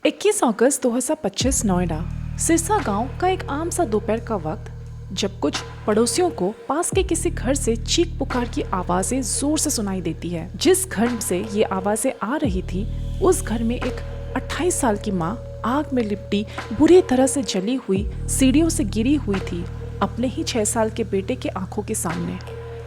21 अगस्त 2025 नोएडा सिरसा गांव का एक आम सा दोपहर का वक्त, जब कुछ पड़ोसियों को पास के किसी घर से चीख पुकार की आवाजें जोर से सुनाई देती है। जिस घर से ये आवाजें आ रही थी, उस घर में एक 28 साल की माँ आग में लिपटी बुरी तरह से जली हुई सीढ़ियों से गिरी हुई थी, अपने ही 6 साल के बेटे के आंखों के सामने।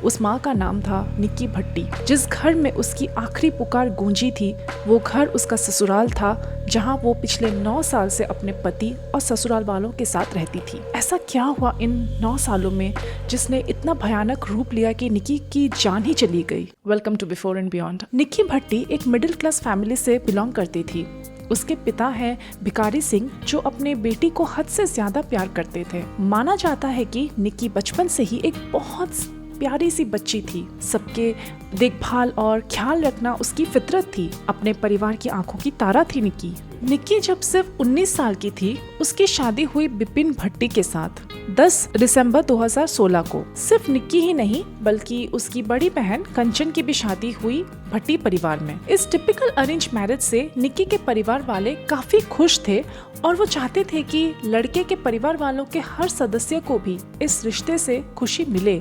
उस माँ का नाम था निक्की भट्टी। जिस घर में उसकी आखिरी पुकार गूंजी थी, वो घर उसका ससुराल था, जहाँ वो पिछले 9 साल से अपने पति और ससुराल वालों के साथ रहती थी। ऐसा क्या हुआ इन 9 सालों में जिसने इतना भयानक रूप लिया कि निक्की की जान ही चली गई। Welcome to before and beyond. Nikki Bhatti एक मिडिल क्लास फैमिली से बिलोंग करती थी। उसके पिता हैं भिखारी सिंह, जो अपने बेटी को हद से ज्यादा प्यार करते थे। माना जाता है कि निक्की बचपन से ही एक बहुत प्यारी सी बच्ची थी। सबके देखभाल और ख्याल रखना उसकी फितरत थी। अपने परिवार की आंखों की तारा थी निक्की। निक्की जब सिर्फ 19 साल की थी, उसकी शादी हुई बिपिन भट्टी के साथ 10 दिसंबर 2016 को। सिर्फ निक्की ही नहीं, बल्कि उसकी बड़ी बहन कंचन की भी शादी हुई भट्टी परिवार में। इस टिपिकल अरेंज मैरिज से निक्की के परिवार वाले काफी खुश थे और वो चाहते थे कि लड़के के परिवार वालों के हर सदस्य को भी इस रिश्ते से खुशी मिले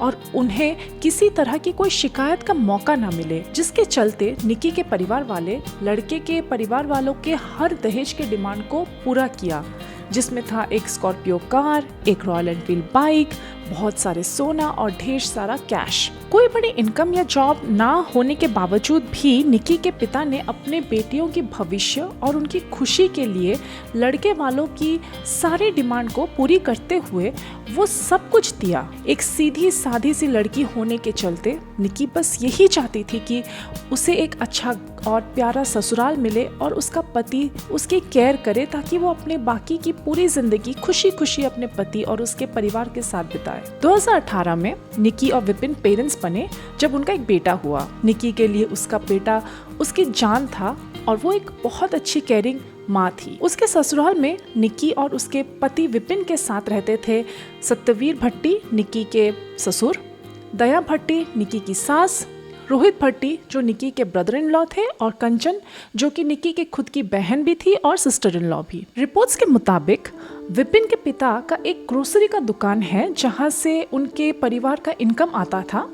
और उन्हें किसी तरह की कोई शिकायत का मौका ना मिले। जिसके चलते निक्की के परिवार वाले लड़के के परिवार वालों के हर दहेज के डिमांड को पूरा किया, जिसमें था एक स्कॉर्पियो कार, एक रॉयल एनफील्ड बाइक, बहुत सारे सोना और ढेर सारा कैश। कोई बड़ी इनकम या जॉब ना होने के बावजूद भी निक्की के पिता ने अपने बेटियों की भविष्य और उनकी खुशी के लिए लड़के वालों की सारी डिमांड को पूरी करते हुए वो सब कुछ दिया। एक सीधी सादी सी लड़की होने के चलते निक्की बस यही चाहती थी कि उसे एक अच्छा और प्यारा ससुराल मिले और उसका पति उसकी केयर करे, ताकि वो अपने बाकी की पूरी जिंदगी खुशी खुशी अपने पति और उसके परिवार के साथ बिताए। 2018 में निक्की और विपिन पेरेंट्स बने, जब उनका एक बेटा हुआ। निक्की के लिए उसका बेटा उसकी जान था और वो एक बहुत अच्छी केयरिंग माँ थी। उसके ससुराल में निक्की और उसके पति विपिन के साथ रहते थे सत्यवीर भट्टी, निक्की के ससुर, दया भट्टी, निक्की की सास, रोहित भट्टी जो निक्की के ब्रदर इन लॉ थे, और कंचन जो कि निक्की के खुद की बहन भी थी और सिस्टर इन लॉ भी। रिपोर्ट्स के मुताबिक विपिन के पिता का एक ग्रोसरी का दुकान है, जहां से उनके परिवार का इनकम आता था।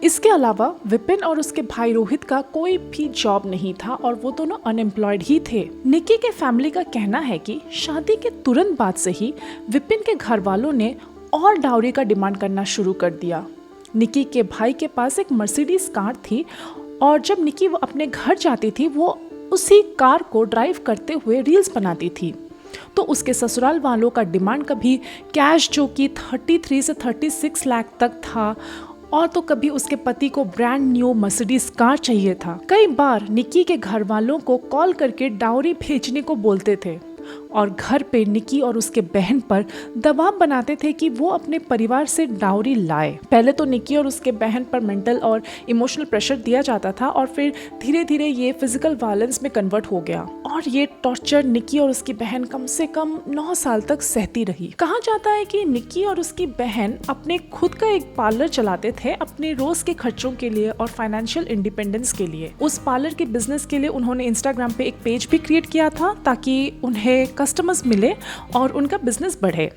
इसके अलावा विपिन और उसके भाई रोहित का कोई भी जॉब नहीं था और वो दोनों अनएम्प्लॉयड ही थे। निक्की के फैमिली का कहना है कि शादी के तुरंत बाद से ही विपिन के घर वालों ने और डाउरी का डिमांड करना शुरू कर दिया। निक्की के भाई के पास एक मर्सिडीज कार थी और जब निक्की वो अपने घर जाती थी, वो उसी कार को ड्राइव करते हुए रील्स बनाती थी। तो उसके ससुराल वालों का डिमांड कभी कैश जो कि 33 से 36 लाख तक था, और तो कभी उसके पति को ब्रांड न्यू मर्सिडीज कार चाहिए था। कई बार निक्की के घर वालों को कॉल करके डाउरी भेजने को बोलते थे और घर पे निक्की और उसके बहन पर दबाव बनाते थे कि वो अपने परिवार से डाउरी लाए। पहले तो निक्की और उसके बहन पर मेंटल और इमोशनल प्रेशर दिया जाता था और फिर धीरे धीरे ये फिजिकल वायलेंस में कन्वर्ट हो गया, और ये टॉर्चर निक्की और उसकी बहन कम से कम 9 साल तक सहती रही। कहा जाता है कि निक्की और उसकी बहन अपने खुद का एक पार्लर चलाते थे अपने रोज के खर्चों के लिए और फाइनेंशियल इंडिपेंडेंस के लिए। उस पार्लर के बिजनेस के लिए उन्होंने इंस्टाग्राम पे एक पेज भी क्रिएट किया था, ताकि उन्हें कस्टमर्स मिले और उनका बिजनेस बढ़े।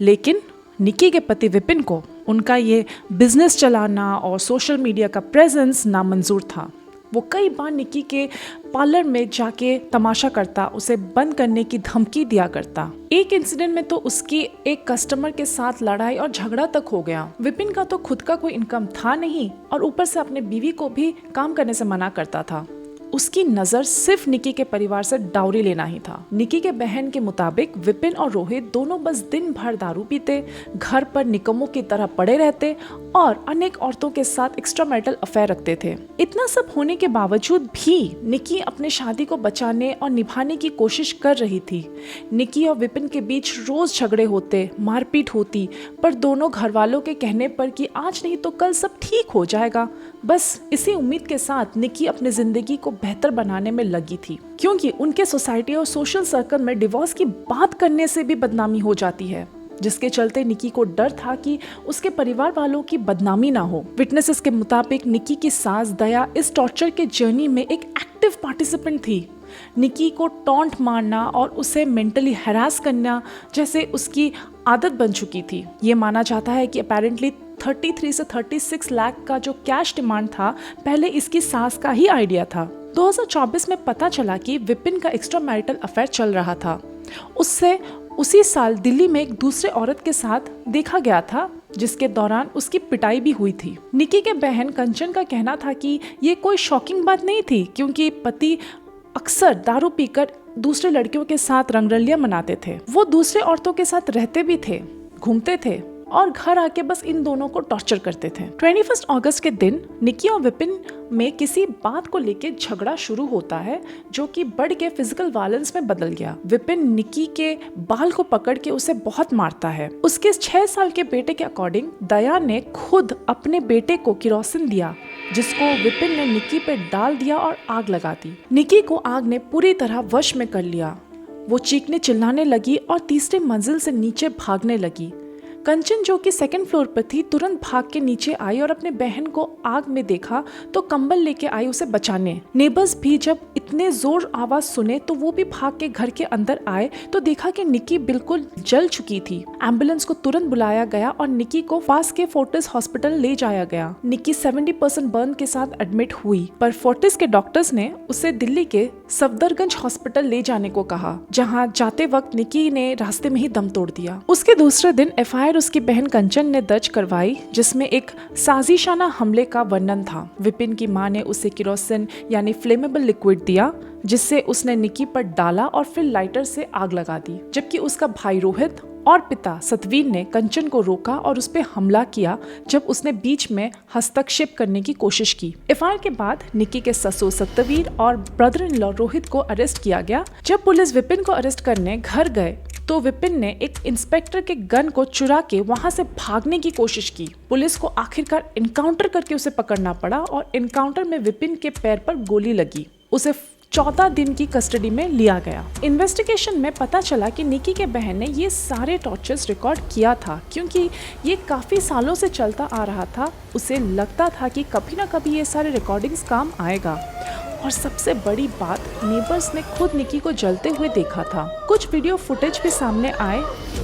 लेकिन निक्की के पति विपिन को उनका ये बिजनेस चलाना और सोशल मीडिया का प्रेजेंस नामंजूर था। वो कई बार निक्की के पार्लर में जाके तमाशा करता, उसे बंद करने की धमकी दिया करता। एक इंसिडेंट में तो उसकी एक कस्टमर के साथ लड़ाई और झगड़ा तक हो गया। विपिन का तो खुद का कोई इनकम था नहीं और ऊपर से अपने बीवी को भी काम करने से मना करता था। उसकी नज़र सिर्फ निक्की के परिवार से डाउरी लेना ही था। निक्की के बहन के मुताबिक विपिन और रोहित दोनों बस दिन भर दारू पीते, घर पर निकम्मों की तरह पड़े रहते और अनेक औरतों के साथ एक्स्ट्रा मैरिटल अफेयर रखते थे। इतना सब होने के बावजूद भी निक्की अपने शादी को बचाने और निभाने की कोशिश कर रही थी। निक्की और विपिन के बीच रोज झगड़े होते, मारपीट होती, पर दोनों घर वालों के कहने पर कि आज नहीं तो कल सब ठीक हो जाएगा, बस इसी उम्मीद के साथ निक्की अपनी जिंदगी को बेहतर बनाने में लगी थी, क्योंकि उनके सोसाइटी और सोशल सर्कल में डिवोर्स की बात करने से भी बदनामी हो जाती है, जिसके चलते निक्की को डर था कि उसके परिवार वालों की बदनामी ना हो। विटनेसेस के मुताबिक निक्की की सास दया इस टॉर्चर के जर्नी में एक एक्टिव पार्टिसिपेंट थी। निकी को टॉन्ट मारना और उसे मेंटली हैरास करना जैसे उसकी आदत बन चुकी थी। ये माना जाता है कि अपेरेंटली 33 से 36 लाख का जो कैश डिमांड था पहले इसकी सास का ही आइडिया था। 2024 में पता चला कि विपिन का एक्स्ट्रा मैरिटल अफेयर चल रहा था। उससे उसी साल दिल्ली में एक दूसरे औरत के साथ देखा गया था, जिसके दौरान उसकी पिटाई भी हुई थी। निकी के बहन कंचन का कहना था कि ये कोई शॉकिंग बात नहीं थी, क्योंकि पति अक्सर दारू पीकर दूसरे लड़कियों के साथ रंगरलियां मनाते थे। वो दूसरे औरतों के साथ रहते भी थे, घूमते थे और घर आके बस इन दोनों को टॉर्चर करते थे। 21 अगस्त के दिन निकी और विपिन में किसी बात को लेके झगड़ा शुरू होता है, जो कि बढ़ के फिजिकल वायलेंस में बदल गया। विपिन निकी के बाल को पकड़ के उसे बहुत मारता है। उसके 6 साल के बेटे के अकॉर्डिंग दया ने खुद अपने बेटे को किरोसिन दिया, जिसको विपिन ने निकी पे डाल दिया और आग लगा दी। निकी को आग ने पूरी तरह वश में कर लिया। वो चीखने चिल्लाने लगी और तीसरी मंजिल से नीचे भागने लगी। कंचन, जो कि 2nd फ्लोर पर थी, तुरंत भाग के नीचे आई और अपने बहन को आग में देखा तो कंबल लेके आई उसे बचाने। नेबर्स भी जब इतने जोर आवाज सुने तो वो भी भाग के घर के अंदर आए तो देखा कि निकी बिल्कुल जल चुकी थी। एम्बुलेंस को तुरंत बुलाया गया और निकी को पास के फोर्टिस हॉस्पिटल ले जाया गया। निकी 70% बर्न के साथ एडमिट हुई, पर फोर्टिस के डॉक्टर्स ने उसे दिल्ली के सफदरगंज हॉस्पिटल ले जाने को कहा, जहाँ जाते वक्त निकी ने रास्ते में ही दम तोड़ दिया। उसके दूसरे दिन एफआईआर उसकी बहन कंचन ने दर्ज करवाई, जिसमें एक साजिशाना हमले का वर्णन था। विपिन की मां ने उसे किरोसिन यानी फ्लेमेबल लिक्विड दिया, जिससे उसने निकी पर डाला और फिर लाइटर से आग लगा दी, जबकि उसका भाई रोहित और पिता सतवीर ने कंचन को रोका और उस पर हमला किया जब उसने बीच में हस्तक्षेप करने की कोशिश की। एफआईआर के बाद निकी के ससुर सतवीर और ब्रदर इन लॉ रोहित को अरेस्ट किया गया। जब पुलिस विपिन को अरेस्ट करने घर गए तो विपिन ने एक इंस्पेक्टर के गन को चुरा के वहां से भागने की कोशिश की। पुलिस को आखिरकार इनकाउंटर करके उसे पकड़ना पड़ा और इनकाउंटर में विपिन के पैर पर गोली लगी। उसे 14 दिन की कस्टडी में लिया गया। इन्वेस्टिगेशन में पता चला कि निकी के बहन ने ये सारे टॉर्चर्स रिकॉर्ड किया था, क्योंकि ये काफी सालों से चलता आ रहा था। उसे लगता था कि कभी ना कभी ये सारे रिकॉर्डिंग्स काम आएगा। और सबसे बड़ी बात, नेबर्स ने खुद निकी को जलते हुए देखा था। कुछ वीडियो फुटेज भी सामने आए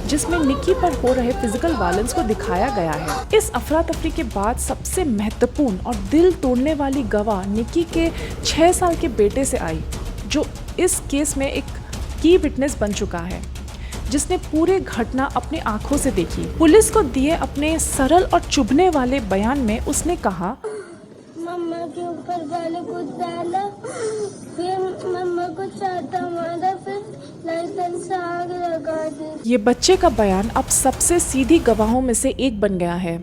जिसमें निकी पर हो रहे फिजिकल वायलेंस को दिखाया गया है। इस अफरा तफरी के बाद सबसे महत्वपूर्ण और दिल तोड़ने वाली गवाह निकी के 6 साल के बेटे से आई, जो इस केस में एक की विटनेस बन चुका है, जिसने पूरे घटना अपनी आंखों से देखी। पुलिस को दिए अपने सरल और चुभने वाले बयान में उसने कहा, मम्मा के ऊपर गाली कुछ डाला, फिर मम्मा को चाटा मारा, फिर लाइटर से आग लगा दी। ये बच्चे का बयान अब सबसे सीधी गवाहों में से एक बन गया है।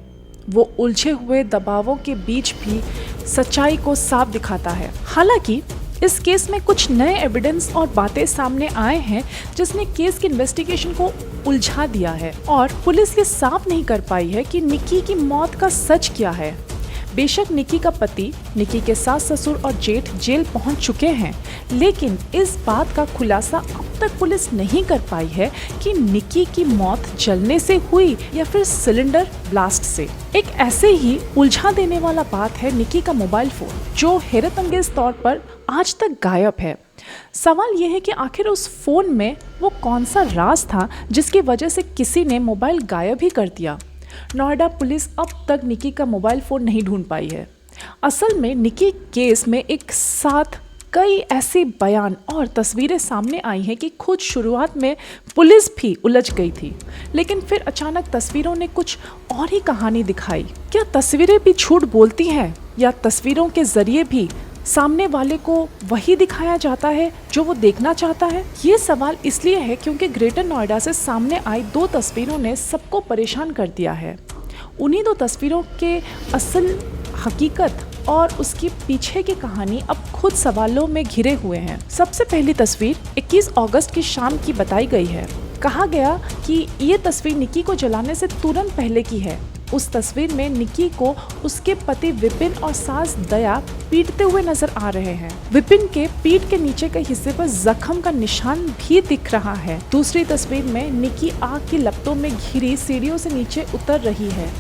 वो उलझे हुए दबावों के बीच भी सच्चाई को साफ दिखाता है। हालांकि इस केस में कुछ नए एविडेंस और बातें सामने आए हैं जिसने केस की इन्वेस्टिगेशन को उलझा दिया है और पुलिस ये साफ नहीं कर पाई है कि निकी की मौत का सच क्या है। बेशक निकी का पति, निकी के सास ससुर और जेठ जेल पहुंच चुके हैं, लेकिन इस बात का खुलासा अब तक पुलिस नहीं कर पाई है कि निकी की मौत जलने से हुई या फिर सिलेंडर ब्लास्ट से। एक ऐसे ही उलझा देने वाला बात है निकी का मोबाइल फोन, जो हैरत अंगेज तौर पर आज तक गायब है। सवाल यह है कि आखिर उस फोन में वो कौन सा राज था जिसकी वजह से किसी ने मोबाइल गायब ही कर दिया। नोएडा पुलिस अब तक निकी का मोबाइल फोन नहीं ढूंढ पाई है। असल में निकी केस में एक साथ कई ऐसे बयान और तस्वीरें सामने आई हैं कि खुद शुरुआत में पुलिस भी उलझ गई थी, लेकिन फिर अचानक तस्वीरों ने कुछ और ही कहानी दिखाई। क्या तस्वीरें भी झूठ बोलती हैं या तस्वीरों के जरिए भी सामने वाले को वही दिखाया जाता है जो वो देखना चाहता है? ये सवाल इसलिए है क्योंकि ग्रेटर नोएडा से सामने आई 2 तस्वीरों ने सबको परेशान कर दिया है। उन्हीं 2 तस्वीरों के असल हकीकत और उसकी पीछे की कहानी अब खुद सवालों में घिरे हुए हैं। सबसे पहली तस्वीर 21 अगस्त की शाम की बताई गई है। कहा गया कि ये तस्वीर निकी को जलाने से तुरंत पहले की है। उस तस्वीर में निकी को उसके पति विपिन और सास दया पीटते हुए नजर आ रहे हैं। विपिन के पीठ के नीचे के हिस्से पर जख्म का निशान भी दिख रहा है। दूसरी तस्वीर में निकी आग की लपटों में घिरी सीढ़ियों से नीचे उतर रही है।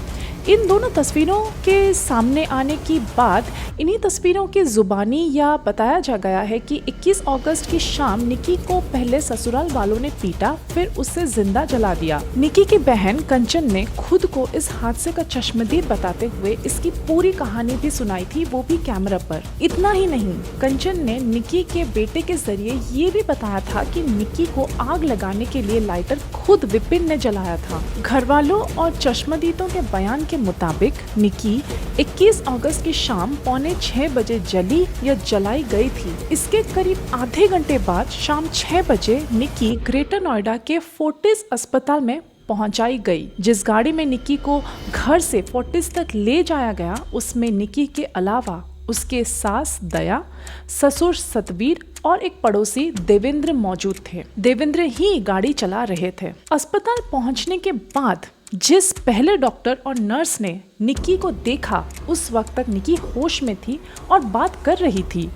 इन दोनों तस्वीरों के सामने आने की बात इन्हीं तस्वीरों की जुबानी या बताया जा गया है कि 21 अगस्त की शाम निकी को पहले ससुराल वालों ने पीटा, फिर उसे जिंदा जला दिया। निकी की बहन कंचन ने खुद को इस हादसे का चश्मदीद बताते हुए इसकी पूरी कहानी भी सुनाई थी, वो भी कैमरा पर। इतना ही नहीं, कंचन ने निकी के बेटे के जरिए ये भी बताया था कि निकी को आग लगाने के लिए लाइटर खुद विपिन ने जलाया था। घर वालों और चश्मदीदों के बयान के मुताबिक निकी 21 अगस्त की शाम 5:45 बजे जली या जलाई गई थी। इसके करीब आधे घंटे बाद शाम 6 बजे निकी ग्रेटर नोएडा के फोर्टिस अस्पताल में पहुंचाई गई। जिस गाड़ी में निकी को घर से फोर्टिस तक ले जाया गया, उसमें निकी के अलावा उसके सास दया, ससुर सतवीर और एक पड़ोसी देवेंद्र मौजूद थे। देवेंद्र ही गाड़ी चला रहे थे। अस्पताल पहुंचने के बाद जिस पहले डॉक्टर और नर्स ने निकी को देखा, उस वक्त तक निकी होश में थी और बात कर रही थी।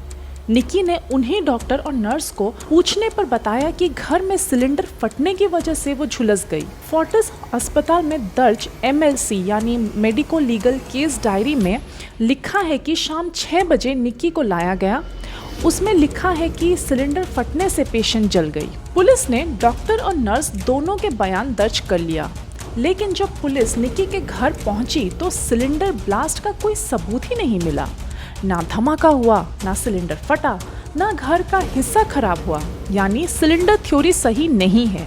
निकी ने उन्हीं डॉक्टर और नर्स को पूछने पर बताया कि घर में सिलेंडर फटने की वजह से वो झुलस गई। फोर्टिस अस्पताल में दर्ज MLC यानी मेडिको लीगल केस डायरी में लिखा है कि शाम 6 बजे निकी को लाया गया। उसमें लिखा है कि सिलेंडर फटने से पेशेंट जल गई। पुलिस ने डॉक्टर और नर्स दोनों के बयान दर्ज कर लिया, लेकिन जब पुलिस निकी के घर पहुंची तो सिलेंडर ब्लास्ट का कोई सबूत ही नहीं मिला। ना धमाका हुआ, ना सिलेंडर फटा, ना घर का हिस्सा खराब हुआ, यानी सिलेंडर थ्योरी सही नहीं है।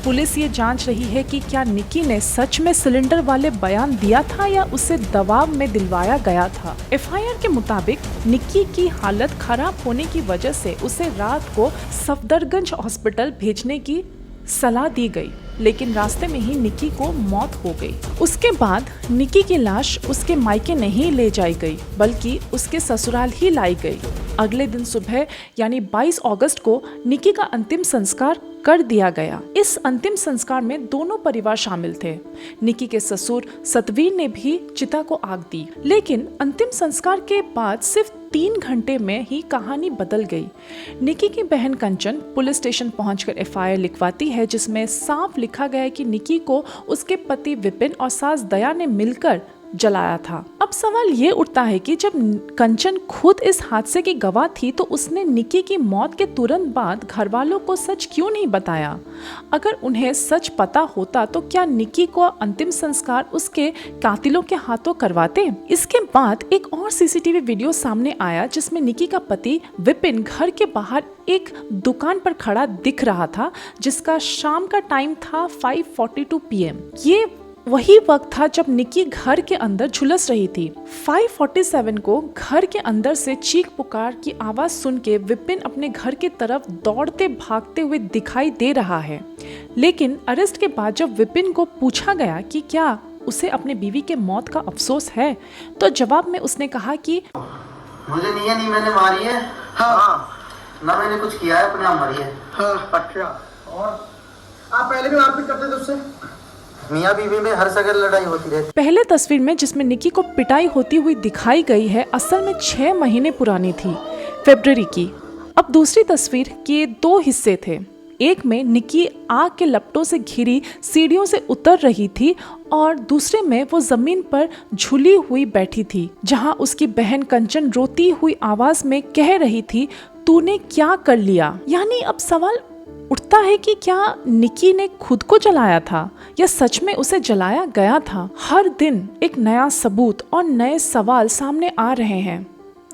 पुलिस ये जांच रही है कि क्या निकी ने सच में सिलेंडर वाले बयान दिया था या उसे दबाव में दिलवाया गया था। FIR के मुताबिक निकी की हालत खराब होने की वजह से उसे रात को सफदरगंज हॉस्पिटल भेजने की सलाह दी गई, लेकिन रास्ते में ही निकी को मौत हो गई। उसके बाद निकी की लाश उसके मायके नहीं ले जाई गई, बल्कि उसके ससुराल ही लाई गई। अगले दिन सुबह यानी 22 अगस्त को निकी का अंतिम संस्कार कर दिया गया। इस अंतिम संस्कार में दोनों परिवार शामिल थे। निकी के ससुर सतवीर ने भी चिता को आग दी, लेकिन अंतिम संस्कार के बाद सिर्फ 3 घंटे में ही कहानी बदल गई। निकी की बहन कंचन पुलिस स्टेशन पहुंचकर FIR लिखवाती है, जिसमें साफ लिखा गया है कि निकी को उसके पति विपिन और सास दया ने मिलकर जलाया था। अब सवाल ये उठता है कि जब कंचन खुद इस हादसे की गवाह थी तो उसने निकी की मौत के तुरंत बाद घर वालों को सच क्यों नहीं बताया? अगर उन्हें सच पता होता तो क्या निकी को अंतिम संस्कार उसके कातिलों के हाथों करवाते? इसके बाद एक और CCTV वीडियो सामने आया जिसमें निकी का पति विपिन घर के बाहर एक दुकान पर खड़ा दिख रहा था, जिसका शाम का टाइम था 5:42 PM। ये वही वक्त था जब निकी घर के अंदर झुलस रही थी। 5:47 को घर के अंदर से चीख पुकार की आवाज सुन के विपिन अपने घर की तरफ दौड़ते भागते हुए दिखाई दे रहा है। लेकिन अरेस्ट के बाद जब विपिन को पूछा गया कि क्या उसे अपने बीवी के मौत का अफसोस है, तो जवाब में उसने कहा कि मुझे नहीं मैंने मारी है। हाँ, ना मैंने कुछ किया है, अपने आप मरी है। हाँ, अच्छा। और आप पहले भी मारपीट करते थे उससे? मियाँ बीवी में हर जगह लड़ाई होती रहती। पहले तस्वीर में जिसमें निकी को पिटाई होती हुई दिखाई गई है, असल में 6 महीने पुरानी थी, फरवरी की। अब दूसरी तस्वीर के 2 हिस्से थे। एक में निकी आग के लपटों से घिरी सीढ़ियों से उतर रही थी और दूसरे में वो जमीन पर झुली हुई बैठी थी, जहां उसकी बहन कंचन रोती हुई आवाज में कह रही थी, तूने क्या कर लिया? यानी अब सवाल उठता है कि क्या निकी ने खुद को जलाया था या सच में उसे जलाया गया था? हर दिन एक नया सबूत और नए सवाल सामने आ रहे हैं,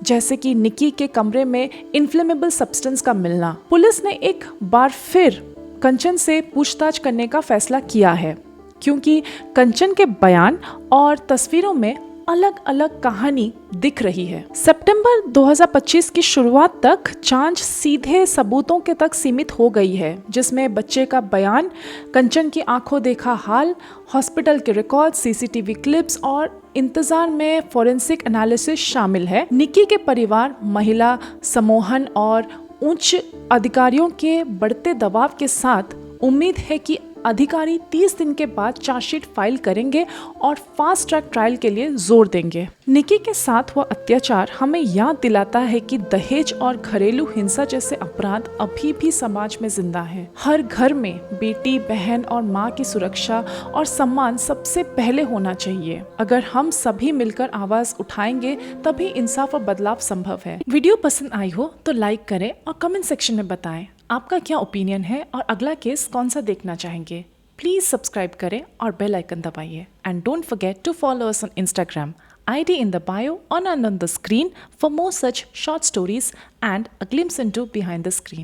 जैसे कि निकी के कमरे में इन्फ्लेमेबल सब्सटेंस का मिलना। पुलिस ने एक बार फिर कंचन से पूछताछ करने का फैसला किया है, क्योंकि कंचन के बयान और तस्वीरों में अलग अलग कहानी दिख रही है। सितंबर 2025 की शुरुआत तक जांच सीधे सबूतों के तक सीमित हो गई है, जिसमें बच्चे का बयान, कंचन की आंखों देखा हाल, हॉस्पिटल के रिकॉर्ड, CCTV क्लिप्स और इंतजार में फोरेंसिक एनालिसिस शामिल है। निकी के परिवार, महिला समूहन और उच्च अधिकारियों के बढ़ते दबाव के साथ उम्मीद है कि अधिकारी 30 दिन के बाद चार्जशीट फाइल करेंगे और फास्ट ट्रैक ट्रायल के लिए जोर देंगे। निकी के साथ हुआ अत्याचार हमें याद दिलाता है कि दहेज और घरेलू हिंसा जैसे अपराध अभी भी समाज में जिंदा हैं। हर घर में बेटी, बहन और माँ की सुरक्षा और सम्मान सबसे पहले होना चाहिए। अगर हम सभी मिलकर आवाज उठाएंगे तभी इंसाफ और बदलाव संभव है। वीडियो पसंद आई हो तो लाइक करें और कमेंट सेक्शन में बताएं आपका क्या ओपिनियन है और अगला केस कौन सा देखना चाहेंगे। प्लीज सब्सक्राइब करें और बेल आइकन दबाइए and don't forget to follow us on Instagram. ID in the bio or on the screen for more such short stories and a glimpse into behind the screen.